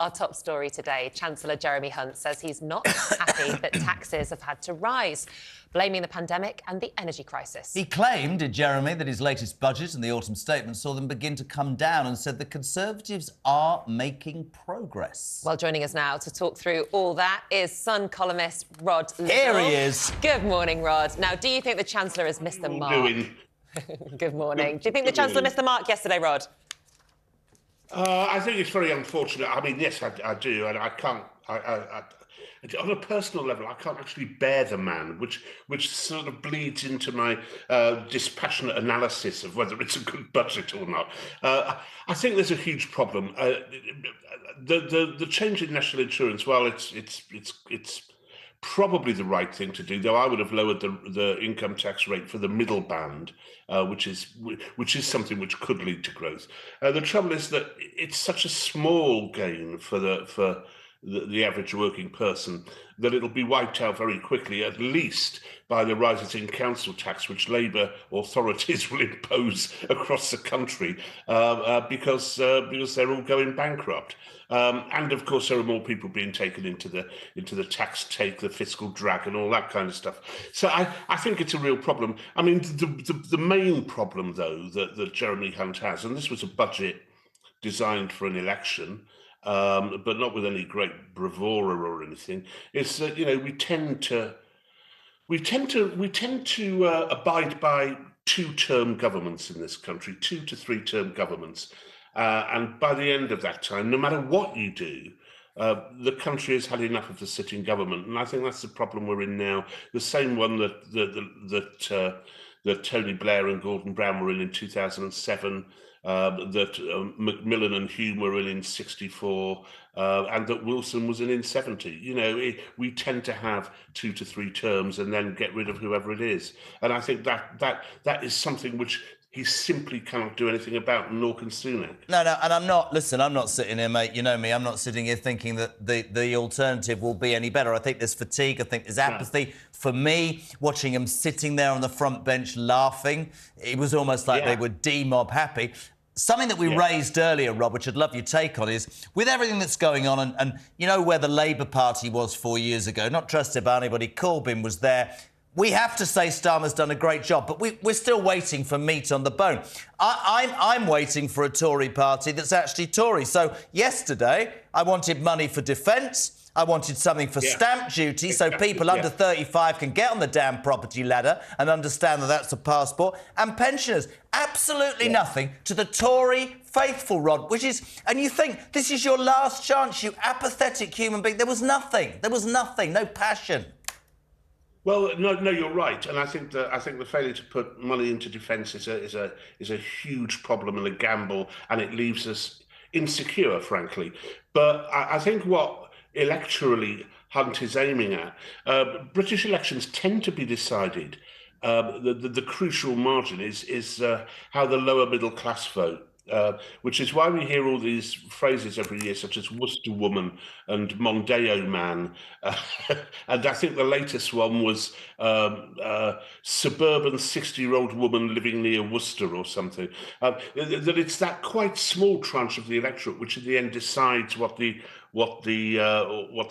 Our top story today, Chancellor Jeremy Hunt says he's not happy that taxes have had to rise, blaming the pandemic and the energy crisis. He claimed, did Jeremy, that his latest budget and the autumn statement saw them begin to come down and said the Conservatives are making progress. Well, joining us now to talk through all that is Sun columnist Rod Liddle. Here he is. Good morning, Rod. Now, do you think the Chancellor has missed the mark? Good morning. Do you think the Chancellor missed the mark yesterday, Rod? I think it's very unfortunate. I mean, yes, I do, and I can't. On a personal level, I can't actually bear the man, which sort of bleeds into my dispassionate analysis of whether it's a good budget or not. I think there's a huge problem. The change in national insurance, well, it's probably the right thing to do, though I would have lowered the income tax rate for the middle band, which is something which could lead to growth. The trouble is that it's such a small gain for the average working person that it'll be wiped out very quickly, at least by the rises in council tax, which Labour authorities will impose across the country because they're all going bankrupt. And of course, there are more people being taken into the tax take, the fiscal drag, and all that kind of stuff. So I think it's a real problem. I mean, the main problem, though, that Jeremy Hunt has, and this was a budget designed for an election, but not with any great bravura or anything, is that we tend to abide by two-term governments in this country, 2 to 3 term governments. And by the end of that time, no matter what you do, the country has had enough of the sitting government, and I think that's the problem we're in now. The same one that Tony Blair and Gordon Brown were in 2007, that Macmillan and Hume were in 64, and that Wilson was in 70. We tend to have 2 to 3 terms and then get rid of whoever it is, and I think that is something which he simply cannot do anything about, nor can Sunak. No, and I'm not sitting here, mate, you know me, I'm not sitting here thinking that the alternative will be any better. I think there's fatigue, I think there's apathy. Yeah. For me, watching them sitting there on the front bench laughing, it was almost like they were de-mob happy. Something that we raised earlier, Rob, which I'd love your take on, is with everything that's going on, and you know where the Labour Party was 4 years ago, not trusted by anybody, Corbyn was there. We have to say Starmer's done a great job, but we're still waiting for meat on the bone. I'm waiting for a Tory party that's actually Tory. So yesterday, I wanted money for defence. I wanted something for stamp duty so people under 35 can get on the damn property ladder and understand that that's a passport. And pensioners, absolutely nothing to the Tory faithful, Rod, which is... And you think, this is your last chance, you apathetic human being. There was nothing, no passion. Well, no, you're right, and I think the failure to put money into defence is a huge problem and a gamble, and it leaves us insecure, frankly. But I think what electorally Hunt is aiming at, British elections tend to be decided. The crucial margin is how the lower middle class vote. Which is why we hear all these phrases every year, such as Worcester woman and Mondeo man. And I think the latest one was suburban 60-year-old woman living near Worcester or something. That it's that quite small tranche of the electorate which in the end decides what the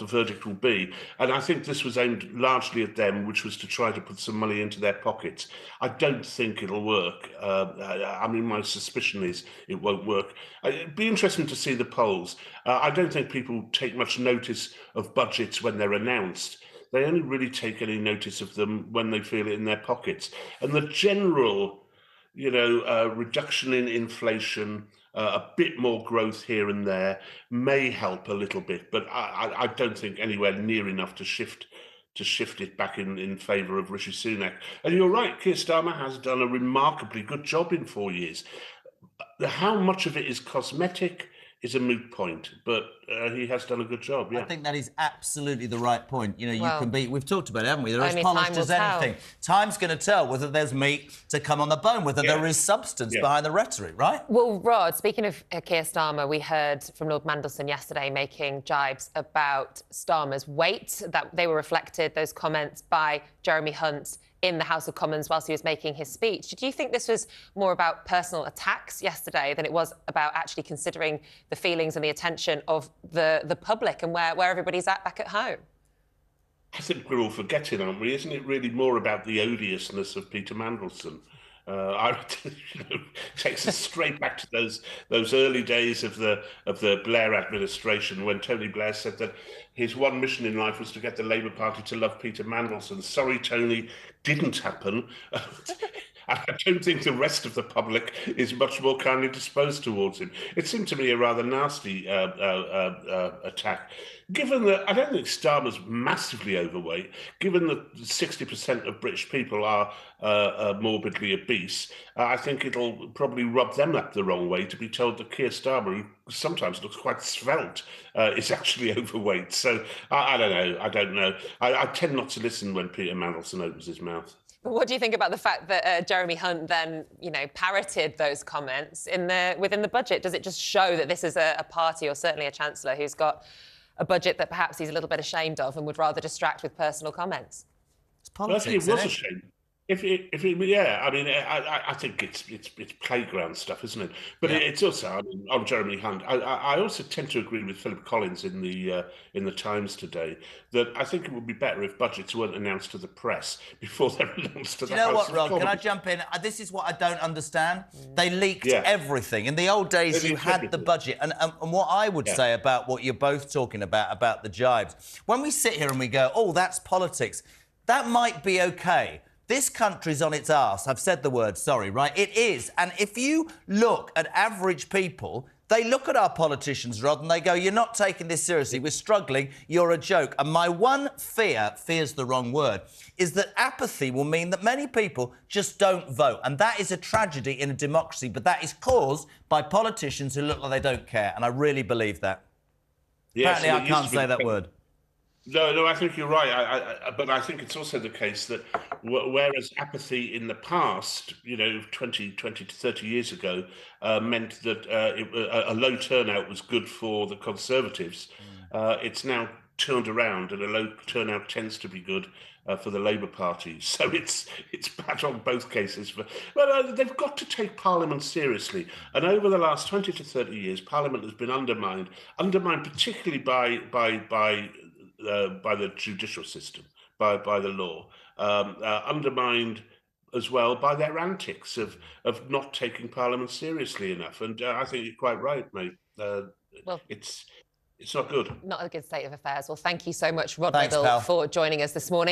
verdict will be. And I think this was aimed largely at them, which was to try to put some money into their pockets. I don't think it'll work. I mean, my suspicion is it won't work. It'd be interesting to see the polls. I don't think people take much notice of budgets when they're announced. They only really take any notice of them when they feel it in their pockets. And the general, reduction in inflation, a bit more growth here and there may help a little bit, but I don't think anywhere near enough to shift it back in favour of Rishi Sunak. And you're right, Keir Starmer has done a remarkably good job in 4 years. How much of it is cosmetic is a moot point, but he has done a good job, I think that is absolutely the right point. You can be... We've talked about it, haven't we? They're as polished as anything. Time's going to tell whether there's meat to come on the bone, whether there is substance behind the rhetoric, right? Well, Rod, speaking of Keir Starmer, we heard from Lord Mandelson yesterday making jibes about Starmer's weight, that they were reflected, those comments, by Jeremy Hunt in the House of Commons whilst he was making his speech. Did you think this was more about personal attacks yesterday than it was about actually considering the feelings and the attention of the public and where everybody's at back at home? I think we're all forgetting, aren't we? Isn't it really more about the odiousness of Peter Mandelson? Takes us straight back to those early days of the Blair administration, when Tony Blair said that his one mission in life was to get the Labour Party to love Peter Mandelson. Sorry, Tony, didn't happen. I don't think the rest of the public is much more kindly disposed towards him. It seemed to me a rather nasty attack. Given that I don't think Starmer's massively overweight, given that 60% of British people are morbidly obese, I think it'll probably rub them up the wrong way to be told that Keir Starmer, who sometimes looks quite svelte, is actually overweight. So I don't know. I don't know. I tend not to listen when Peter Mandelson opens his mouth. But what do you think about the fact that Jeremy Hunt then, parroted those comments within the budget? Does it just show that this is a party, or certainly a chancellor, who's got a budget that perhaps he's a little bit ashamed of and would rather distract with personal comments? It's politics, I think it was a shame. Yeah, I mean, I think it's playground stuff, isn't it? But it's also, I mean, on Jeremy Hunt, I also tend to agree with Philip Collins in the Times today that I think it would be better if budgets weren't announced to the press before they're announced to the House. You know what, Rod? Can I jump in? This is what I don't understand. They leaked everything. In the old days, you had the budget, and what I would say about what you're both talking about the jibes. When we sit here and we go, "Oh, that's politics," that might be okay. This country's on its arse. I've said the word, sorry, right? It is. And if you look at average people, they look at our politicians, Rod, and they go, "You're not taking this seriously. We're struggling. You're a joke." And my one fear's the wrong word, is that apathy will mean that many people just don't vote. And that is a tragedy in a democracy, but that is caused by politicians who look like they don't care. And I really believe that. Yes, apparently, I can't say that word. No, I think you're right. But I think it's also the case that whereas apathy in the past, 20 to 30 years ago, meant that a low turnout was good for the Conservatives, it's now turned around, and a low turnout tends to be good for the Labour Party. So it's bad on both cases. But they've got to take Parliament seriously. And over the last 20 to 30 years, Parliament has been undermined particularly by the judicial system, by the law, undermined as well by their antics of not taking Parliament seriously enough. And I think you're quite right, mate. It's not good. Not a good state of affairs. Well, thank you so much, Rod Thanks, Liddle, pal. for joining us this morning.